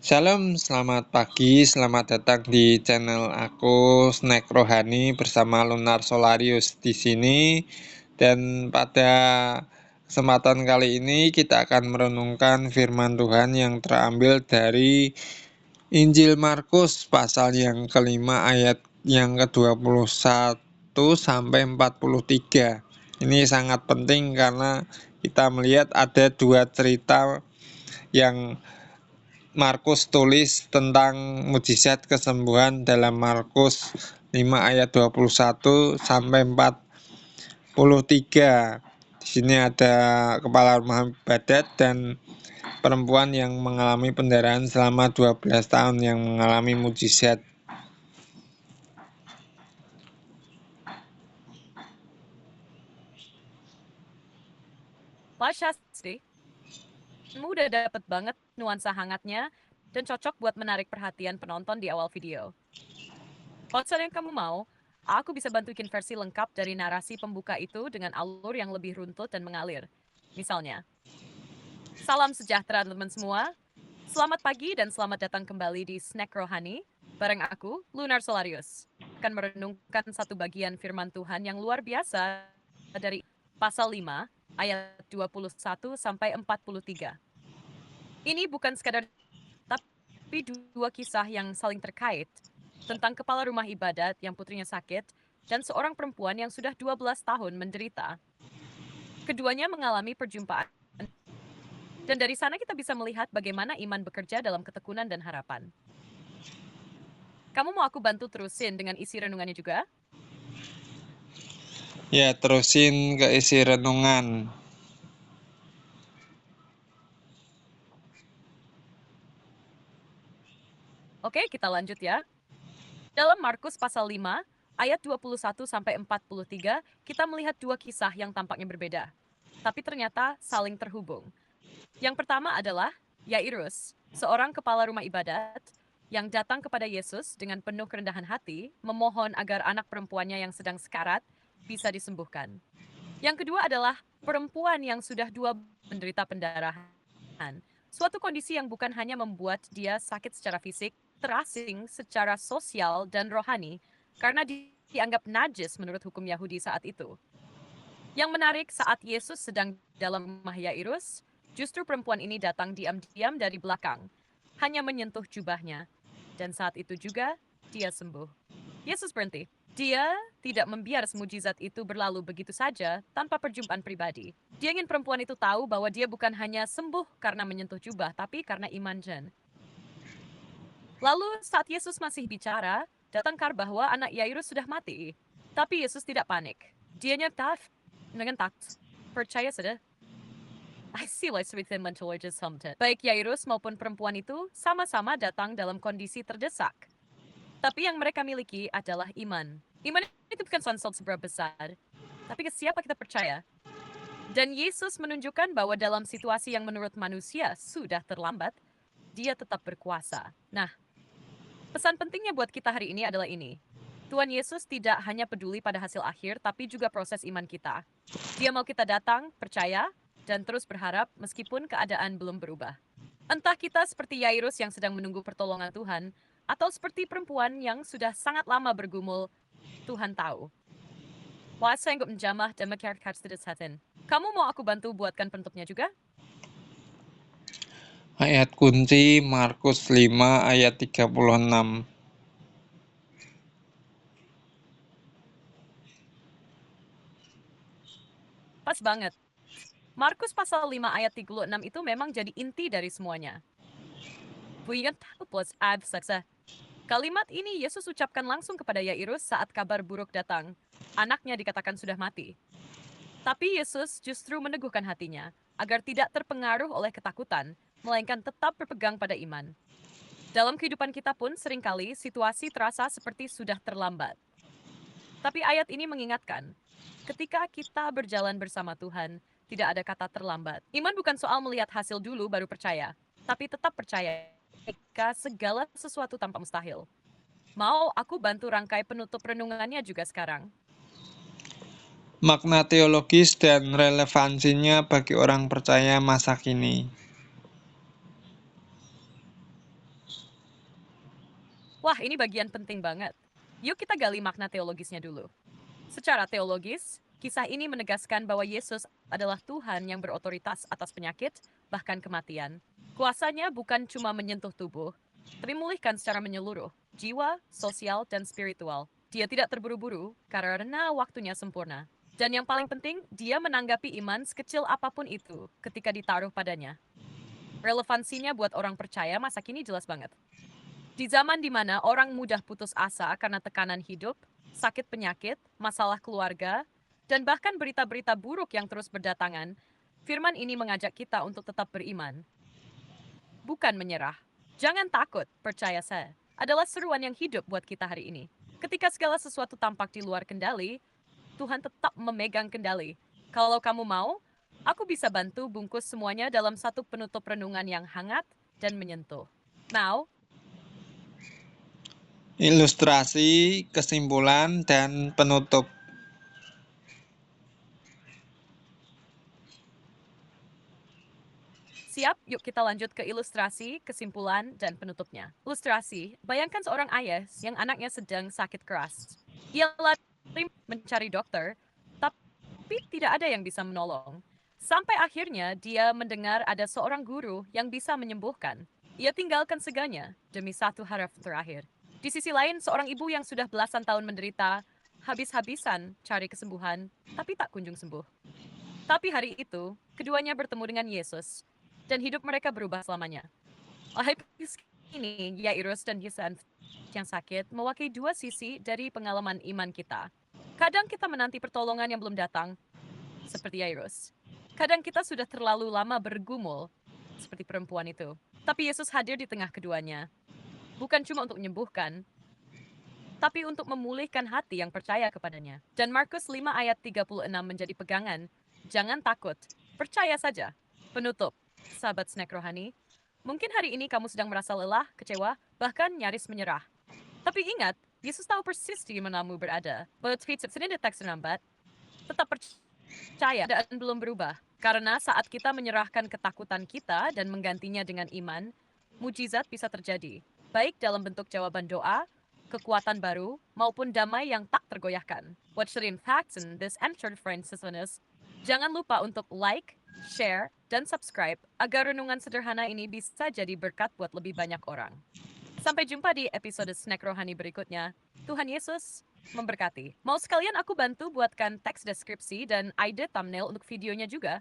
Shalom, selamat pagi, selamat datang di channel aku Snack Rohani bersama Lunar Solarius di sini. Dan pada kesempatan kali ini kita akan merenungkan firman Tuhan yang terambil dari Injil Markus pasal yang kelima ayat yang ke-21 sampai 43. Ini sangat penting karena kita melihat ada dua cerita yang Markus tulis tentang mujizat kesembuhan dalam Markus 5 ayat 21 sampai 43. Di sini ada kepala rumah ibadat dan perempuan yang mengalami pendarahan selama 12 tahun yang mengalami mujizat. Pasti, kamu udah dapet banget nuansa hangatnya dan cocok buat menarik perhatian penonton di awal video. Kalau yang kamu mau, aku bisa bantuin versi lengkap dari narasi pembuka itu dengan alur yang lebih runtut dan mengalir. Misalnya, salam sejahtera teman-teman semua. Selamat pagi dan selamat datang kembali di Snack Rohani. Bareng aku, Lunar Solarius. Akan merenungkan satu bagian firman Tuhan yang luar biasa dari pasal 5 ayat 21 sampai 43. Ini bukan sekadar tapi dua kisah yang saling terkait tentang kepala rumah ibadat yang putrinya sakit dan seorang perempuan yang sudah 12 tahun menderita. Keduanya mengalami perjumpaan dan dari sana kita bisa melihat bagaimana iman bekerja dalam ketekunan dan harapan. Kamu mau aku bantu terusin dengan isi renungannya juga? Ya, terusin ke isi renungan. Oke, kita lanjut ya. Dalam Markus pasal 5 ayat 21 sampai 43, kita melihat dua kisah yang tampaknya berbeda, tapi ternyata saling terhubung. Yang pertama adalah Yairus, seorang kepala rumah ibadat yang datang kepada Yesus dengan penuh kerendahan hati, memohon agar anak perempuannya yang sedang sekarat bisa disembuhkan. Yang kedua adalah perempuan yang sudah menderita pendarahan. Suatu kondisi yang bukan hanya membuat dia sakit secara fisik, terasing secara sosial dan rohani, karena dianggap najis menurut hukum Yahudi saat itu. Yang menarik saat Yesus sedang dalam rumah Yairus, justru perempuan ini datang diam-diam dari belakang, hanya menyentuh jubahnya. Dan saat itu juga, dia sembuh. Yesus berhenti. Dia tidak membiarkan mujizat itu berlalu begitu saja tanpa perjumpaan pribadi. Dia ingin perempuan itu tahu bahwa dia bukan hanya sembuh karena menyentuh jubah, tapi karena iman Jen. Lalu saat Yesus masih bicara, datang kabar bahwa anak Yairus sudah mati. Tapi Yesus tidak panik. Dia nyata dengan takut. Percaya saja. I see why everything mentologis something. Baik Yairus maupun perempuan itu sama-sama datang dalam kondisi terdesak. Tapi yang mereka miliki adalah iman. Iman itu bukan soal seberapa besar, tapi ke siapa kita percaya. Dan Yesus menunjukkan bahwa dalam situasi yang menurut manusia sudah terlambat, dia tetap berkuasa. Nah, pesan pentingnya buat kita hari ini adalah ini. Tuhan Yesus tidak hanya peduli pada hasil akhir, tapi juga proses iman kita. Dia mau kita datang, percaya, dan terus berharap meskipun keadaan belum berubah. Entah kita seperti Yairus yang sedang menunggu pertolongan Tuhan, atau seperti perempuan yang sudah sangat lama bergumul, Tuhan tahu. Wasa yang menjamah dan mengkhawatirkan. Kamu mau aku bantu buatkan penutupnya juga? Ayat kunci Markus 5 ayat 36. Pas banget. Markus pasal 5 ayat 36 itu memang jadi inti dari semuanya. Kalimat ini Yesus ucapkan langsung kepada Yairus saat kabar buruk datang. Anaknya dikatakan sudah mati. Tapi Yesus justru meneguhkan hatinya agar tidak terpengaruh oleh ketakutan, melainkan tetap berpegang pada iman. Dalam kehidupan kita pun seringkali situasi terasa seperti sudah terlambat. Tapi ayat ini mengingatkan, ketika kita berjalan bersama Tuhan, tidak ada kata terlambat. Iman bukan soal melihat hasil dulu baru percaya, tapi tetap percaya jika segala sesuatu tampak mustahil. Mau aku bantu rangkai penutup renungannya juga sekarang? Makna teologis dan relevansinya bagi orang percaya masa kini. Wah, ini bagian penting banget. Yuk kita gali makna teologisnya dulu. Secara teologis, kisah ini menegaskan bahwa Yesus adalah Tuhan yang berotoritas atas penyakit, bahkan kematian. Kuasanya bukan cuma menyentuh tubuh, tapi memulihkan secara menyeluruh, jiwa, sosial, dan spiritual. Dia tidak terburu-buru karena waktunya sempurna. Dan yang paling penting, dia menanggapi iman sekecil apapun itu ketika ditaruh padanya. Relevansinya buat orang percaya masa kini jelas banget. Di zaman di mana orang mudah putus asa karena tekanan hidup, sakit penyakit, masalah keluarga, dan bahkan berita-berita buruk yang terus berdatangan, firman ini mengajak kita untuk tetap beriman, bukan menyerah. Jangan takut, percaya saya. Adalah seruan yang hidup buat kita hari ini. Ketika segala sesuatu tampak di luar kendali, Tuhan tetap memegang kendali. Kalau kamu mau, aku bisa bantu bungkus semuanya dalam satu penutup renungan yang hangat dan menyentuh. Now, Ilustrasi, kesimpulan, dan penutup. siap, yuk kita lanjut ke ilustrasi, kesimpulan, dan penutupnya. Ilustrasi, bayangkan seorang ayah yang anaknya sedang sakit keras. Ia lari mencari dokter, tapi tidak ada yang bisa menolong. Sampai akhirnya dia mendengar ada seorang guru yang bisa menyembuhkan. Ia tinggalkan segalanya demi satu harap terakhir. Di sisi lain, seorang ibu yang sudah belasan tahun menderita, habis-habisan cari kesembuhan, tapi tak kunjung sembuh. Tapi hari itu, keduanya bertemu dengan Yesus, dan hidup mereka berubah selamanya. Ahai ini, Yairus dan Yusuf yang sakit mewakili dua sisi dari pengalaman iman kita. Kadang kita menanti pertolongan yang belum datang, seperti Yairus. Kadang kita sudah terlalu lama bergumul, seperti perempuan itu. Tapi Yesus hadir di tengah keduanya. Bukan cuma untuk menyembuhkan, tapi untuk memulihkan hati yang percaya kepadanya. Dan Markus 5 ayat 36 menjadi pegangan. Jangan takut, percaya saja. Penutup, sahabat snack rohani, mungkin hari ini kamu sedang merasa lelah, kecewa, bahkan nyaris menyerah. Tapi ingat, Yesus tahu persis di manamu berada. Walau senin detak senambat, tetap percaya dan belum berubah. Karena saat kita menyerahkan ketakutan kita dan menggantinya dengan iman, mujizat bisa terjadi. Baik dalam bentuk jawaban doa, kekuatan baru, maupun damai yang tak tergoyahkan. What should impact in this entered friends listeners? Jangan lupa untuk like, share, dan subscribe agar renungan sederhana ini bisa jadi berkat buat lebih banyak orang. Sampai jumpa di episode Snack Rohani berikutnya. Tuhan Yesus memberkati. Mau sekalian aku bantu buatkan teks deskripsi dan ide thumbnail untuk videonya juga?